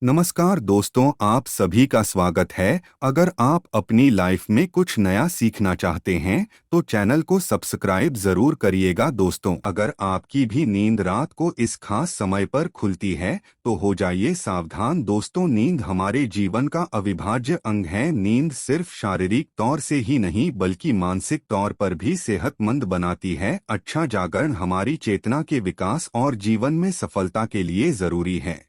नमस्कार दोस्तों, आप सभी का स्वागत है। अगर आप अपनी लाइफ में कुछ नया सीखना चाहते हैं तो चैनल को सब्सक्राइब जरूर करिएगा। दोस्तों, अगर आपकी भी नींद रात को इस खास समय पर खुलती है तो हो जाइए सावधान। दोस्तों, नींद हमारे जीवन का अविभाज्य अंग है। नींद सिर्फ शारीरिक तौर से ही नहीं बल्कि मानसिक तौर पर भी सेहतमंद बनाती है। अच्छा जागरण हमारी चेतना के विकास और जीवन में सफलता के लिए जरूरी है।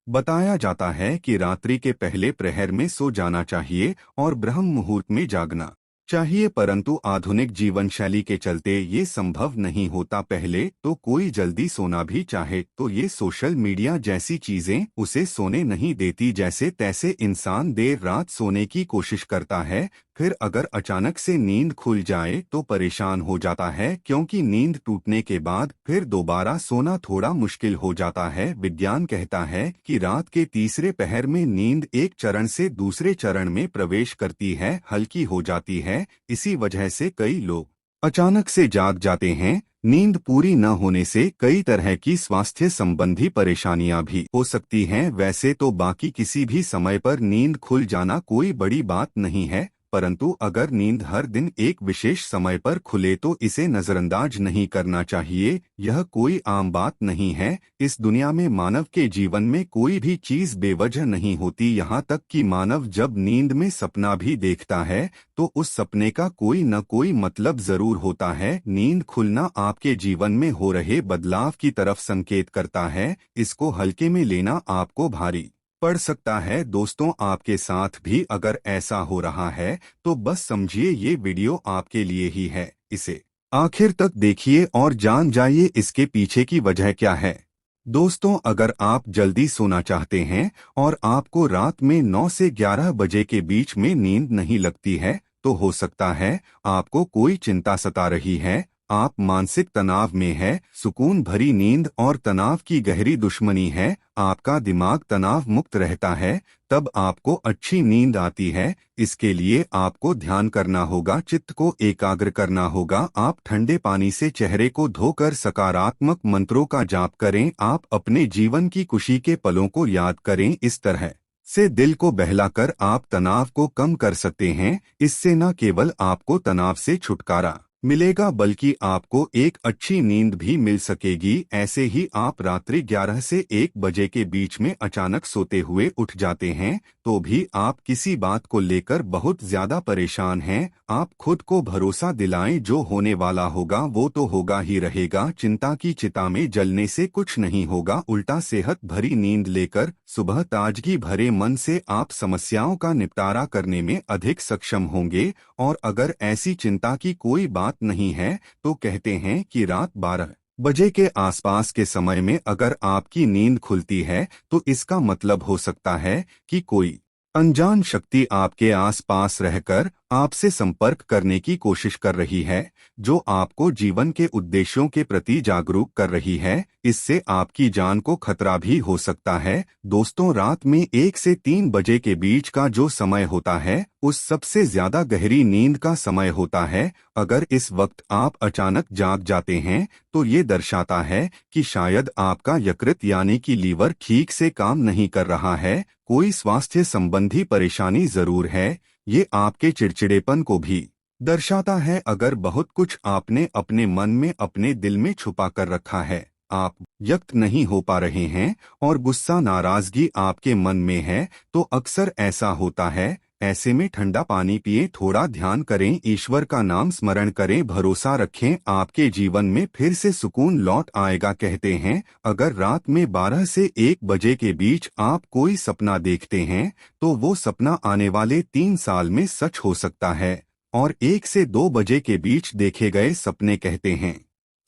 बताया जाता है कि रात्रि के पहले प्रहर में सो जाना चाहिए और ब्रह्म मुहूर्त में जागना चाहिए, परंतु आधुनिक जीवन शैली के चलते ये संभव नहीं होता। पहले तो कोई जल्दी सोना भी चाहे तो ये सोशल मीडिया जैसी चीजें उसे सोने नहीं देती। जैसे तैसे इंसान देर रात सोने की कोशिश करता है, फिर अगर अचानक से नींद खुल जाए तो परेशान हो जाता है, क्योंकि नींद टूटने के बाद फिर दोबारा सोना थोड़ा मुश्किल हो जाता है। विज्ञान कहता है कि रात के तीसरे पहर में नींद एक चरण से दूसरे चरण में प्रवेश करती है, हल्की हो जाती है। इसी वजह से कई लोग अचानक से जाग जाते हैं। नींद पूरी न होने से कई तरह की स्वास्थ्य संबंधी परेशानियां भी हो सकती हैं। वैसे तो बाकी किसी भी समय पर नींद खुल जाना कोई बड़ी बात नहीं है, परंतु अगर नींद हर दिन एक विशेष समय पर खुले तो इसे नजरअंदाज नहीं करना चाहिए। यह कोई आम बात नहीं है। इस दुनिया में मानव के जीवन में कोई भी चीज बेवजह नहीं होती। यहाँ तक कि मानव जब नींद में सपना भी देखता है तो उस सपने का कोई न कोई मतलब जरूर होता है। नींद खुलना आपके जीवन में हो रहे बदलाव की तरफ संकेत करता है। इसको हल्के में लेना आपको भारी पड़ सकता है। दोस्तों, आपके साथ भी अगर ऐसा हो रहा है तो बस समझिए ये वीडियो आपके लिए ही है। इसे आखिर तक देखिए और जान जाइए इसके पीछे की वजह क्या है। दोस्तों, अगर आप जल्दी सोना चाहते हैं और आपको रात में 9 से 11 बजे के बीच में नींद नहीं लगती है तो हो सकता है आपको कोई चिंता सता रही है। आप मानसिक तनाव में है। सुकून भरी नींद और तनाव की गहरी दुश्मनी है। आपका दिमाग तनाव मुक्त रहता है तब आपको अच्छी नींद आती है। इसके लिए आपको ध्यान करना होगा, चित्त को एकाग्र करना होगा। आप ठंडे पानी से चेहरे को धोकर सकारात्मक मंत्रों का जाप करें। आप अपने जीवन की खुशी के पलों को याद करें। इस तरह से दिल को बहलाकर आप तनाव को कम कर सकते हैं। इससे न केवल आपको तनाव से छुटकारा मिलेगा बल्कि आपको एक अच्छी नींद भी मिल सकेगी। ऐसे ही आप रात्रि 11 से 1 बजे के बीच में अचानक सोते हुए उठ जाते हैं तो भी आप किसी बात को लेकर बहुत ज्यादा परेशान हैं। आप खुद को भरोसा दिलाएं, जो होने वाला होगा वो तो होगा ही रहेगा। चिंता की चिता में जलने से कुछ नहीं होगा, उल्टा सेहत भरी नींद लेकर सुबह ताजगी भरे मन से आप समस्याओं का निपटारा करने में अधिक सक्षम होंगे। और अगर ऐसी चिंता की कोई बात नहीं है तो कहते हैं कि रात 12 बजे के आसपास के समय में अगर आपकी नींद खुलती है तो इसका मतलब हो सकता है कि कोई अनजान शक्ति आपके आसपास रहकर आपसे संपर्क करने की कोशिश कर रही है, जो आपको जीवन के उद्देश्यों के प्रति जागरूक कर रही है। इससे आपकी जान को खतरा भी हो सकता है। दोस्तों, रात में 1 से 3 बजे के बीच का जो समय होता है उस सबसे ज्यादा गहरी नींद का समय होता है। अगर इस वक्त आप अचानक जाग जाते हैं तो ये दर्शाता है कि शायद आपका यकृत यानी कि लीवर ठीक से काम नहीं कर रहा है। कोई स्वास्थ्य संबंधी परेशानी जरूर है। ये आपके चिड़चिड़ेपन को भी दर्शाता है। अगर बहुत कुछ आपने अपने मन में अपने दिल में छुपा कर रखा है, आप व्यक्त नहीं हो पा रहे हैं और गुस्सा नाराजगी आपके मन में है तो अक्सर ऐसा होता है। ऐसे में ठंडा पानी पिए, थोड़ा ध्यान करें, ईश्वर का नाम स्मरण करें, भरोसा रखें, आपके जीवन में फिर से सुकून लौट आएगा। कहते हैं अगर रात में 12 से 1 बजे के बीच आप कोई सपना देखते हैं तो वो सपना आने वाले 3 साल में सच हो सकता है। और 1 से 2 बजे के बीच देखे गए सपने कहते हैं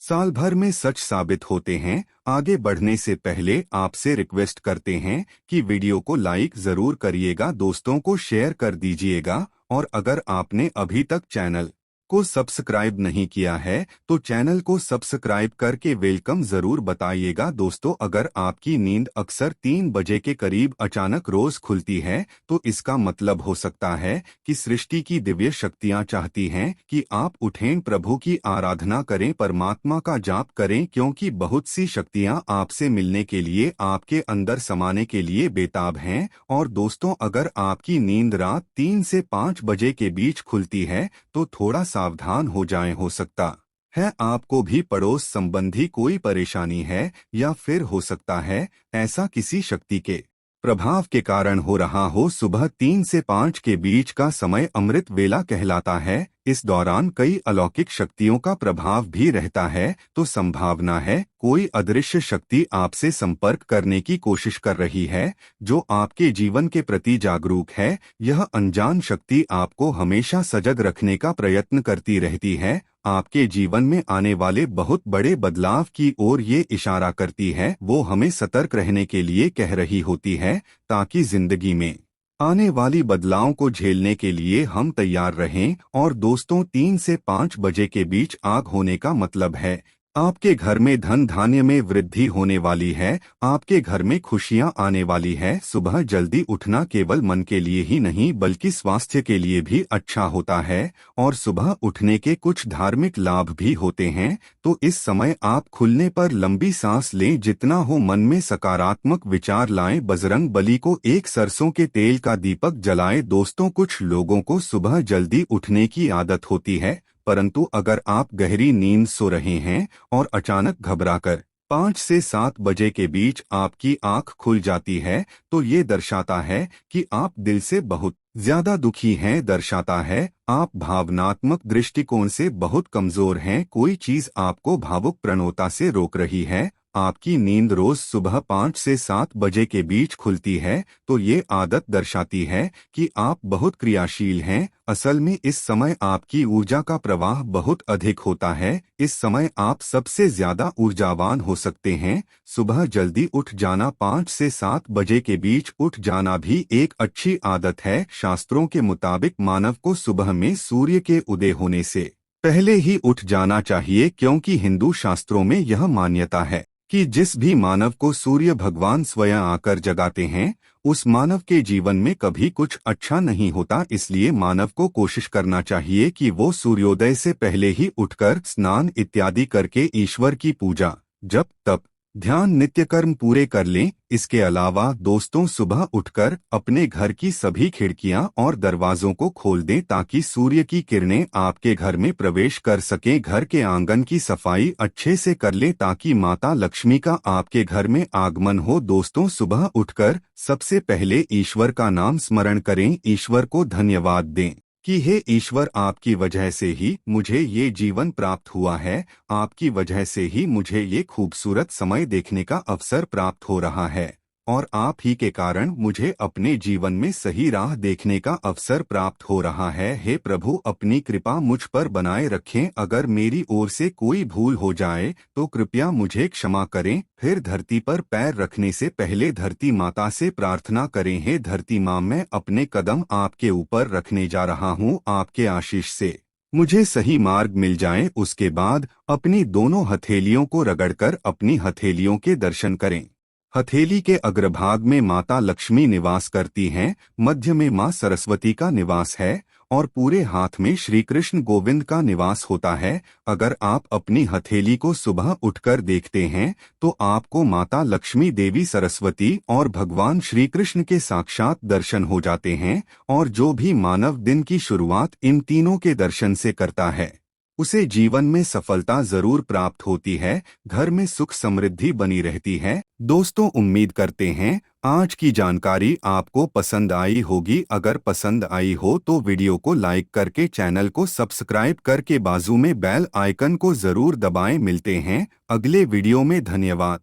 साल भर में सच साबित होते हैं। आगे बढ़ने से पहले आपसे रिक्वेस्ट करते हैं कि वीडियो को लाइक जरूर करिएगा, दोस्तों को शेयर कर दीजिएगा और अगर आपने अभी तक चैनल को सब्सक्राइब नहीं किया है तो चैनल को सब्सक्राइब करके वेलकम जरूर बताइएगा। दोस्तों, अगर आपकी नींद अक्सर 3 बजे के करीब अचानक रोज खुलती है तो इसका मतलब हो सकता है कि सृष्टि की दिव्य शक्तियां चाहती हैं कि आप उठें, प्रभु की आराधना करें, परमात्मा का जाप करें, क्योंकि बहुत सी शक्तियां आपसे मिलने के लिए, आपके अंदर समाने के लिए बेताब हैं। और दोस्तों, अगर आपकी नींद रात 3 से 5 बजे के बीच खुलती है तो थोड़ा सावधान हो जाएं। हो सकता है आपको भी पड़ोस संबंधी कोई परेशानी है, या फिर हो सकता है ऐसा किसी शक्ति के प्रभाव के कारण हो रहा हो। सुबह 3 से 5 के बीच का समय अमृत वेला कहलाता है। इस दौरान कई अलौकिक शक्तियों का प्रभाव भी रहता है, तो संभावना है कोई अदृश्य शक्ति आपसे संपर्क करने की कोशिश कर रही है, जो आपके जीवन के प्रति जागरूक है। यह अनजान शक्ति आपको हमेशा सजग रखने का प्रयत्न करती रहती है, आपके जीवन में आने वाले बहुत बड़े बदलाव की ओर ये इशारा करती है। वो हमें सतर्क रहने के लिए कह रही होती है, ताकि जिंदगी में आने वाली बदलावों को झेलने के लिए हम तैयार रहें। और दोस्तों, 3 से 5 बजे के बीच आग होने का मतलब है आपके घर में धन धान्य में वृद्धि होने वाली है, आपके घर में खुशियां आने वाली है। सुबह जल्दी उठना केवल मन के लिए ही नहीं बल्कि स्वास्थ्य के लिए भी अच्छा होता है, और सुबह उठने के कुछ धार्मिक लाभ भी होते हैं। तो इस समय आप खुलने पर लंबी सांस लें, जितना हो मन में सकारात्मक विचार लाएं, बजरंग बली को एक सरसों के तेल का दीपक जलाएं। दोस्तों, कुछ लोगों को सुबह जल्दी उठने की आदत होती है, परंतु अगर आप गहरी नींद सो रहे हैं और अचानक घबराकर 5 से 7 बजे के बीच आपकी आंख खुल जाती है, तो ये दर्शाता है कि आप दिल से बहुत ज्यादा दुखी हैं। दर्शाता है आप भावनात्मक दृष्टिकोण से बहुत कमजोर हैं, कोई चीज आपको भावुक प्रवणता से रोक रही है। आपकी नींद रोज सुबह 5 से 7 बजे के बीच खुलती है, तो ये आदत दर्शाती है कि आप बहुत क्रियाशील हैं। असल में इस समय आपकी ऊर्जा का प्रवाह बहुत अधिक होता है, इस समय आप सबसे ज्यादा ऊर्जावान हो सकते हैं। सुबह जल्दी उठ जाना, 5 से 7 बजे के बीच उठ जाना भी एक अच्छी आदत है। शास्त्रों के मुताबिक मानव को सुबह में सूर्य के उदय होने से पहले ही उठ जाना चाहिए, क्योंकि हिंदू शास्त्रों में यह मान्यता है कि जिस भी मानव को सूर्य भगवान स्वयं आकर जगाते हैं, उस मानव के जीवन में कभी कुछ अच्छा नहीं होता। इसलिए मानव को कोशिश करना चाहिए कि वो सूर्योदय से पहले ही उठकर स्नान इत्यादि करके ईश्वर की पूजा, जप, तप, ध्यान, नित्य कर्म पूरे कर लें। इसके अलावा दोस्तों, सुबह उठकर अपने घर की सभी खिड़कियां और दरवाजों को खोल दें, ताकि सूर्य की किरणें आपके घर में प्रवेश कर सकें। घर के आंगन की सफाई अच्छे से कर लें, ताकि माता लक्ष्मी का आपके घर में आगमन हो। दोस्तों, सुबह उठकर सबसे पहले ईश्वर का नाम स्मरण करें, ईश्वर को धन्यवाद दें कि हे ईश्वर, आपकी वजह से ही मुझे ये जीवन प्राप्त हुआ है, आपकी वजह से ही मुझे ये खूबसूरत समय देखने का अवसर प्राप्त हो रहा है, और आप ही के कारण मुझे अपने जीवन में सही राह देखने का अवसर प्राप्त हो रहा है। हे प्रभु, अपनी कृपा मुझ पर बनाए रखें। अगर मेरी ओर से कोई भूल हो जाए तो कृपया मुझे क्षमा करें। फिर धरती पर पैर रखने से पहले धरती माता से प्रार्थना करें, हे धरती माँ, मैं अपने कदम आपके ऊपर रखने जा रहा हूँ, आपके आशीष से मुझे सही मार्ग मिल जाए। उसके बाद अपनी दोनों हथेलियों को रगड़कर अपनी हथेलियों के दर्शन करें। हथेली के अग्रभाग में माता लक्ष्मी निवास करती हैं, मध्य में मां सरस्वती का निवास है, और पूरे हाथ में श्री कृष्ण गोविंद का निवास होता है। अगर आप अपनी हथेली को सुबह उठकर देखते हैं तो आपको माता लक्ष्मी, देवी सरस्वती और भगवान श्री कृष्ण के साक्षात दर्शन हो जाते हैं। और जो भी मानव दिन की शुरुआत इन तीनों के दर्शन से करता है, उसे जीवन में सफलता जरूर प्राप्त होती है, घर में सुख समृद्धि बनी रहती है। दोस्तों, उम्मीद करते हैं आज की जानकारी आपको पसंद आई होगी। अगर पसंद आई हो तो वीडियो को लाइक करके चैनल को सब्सक्राइब करके बाजू में बेल आइकन को जरूर दबाएं। मिलते हैं अगले वीडियो में। धन्यवाद।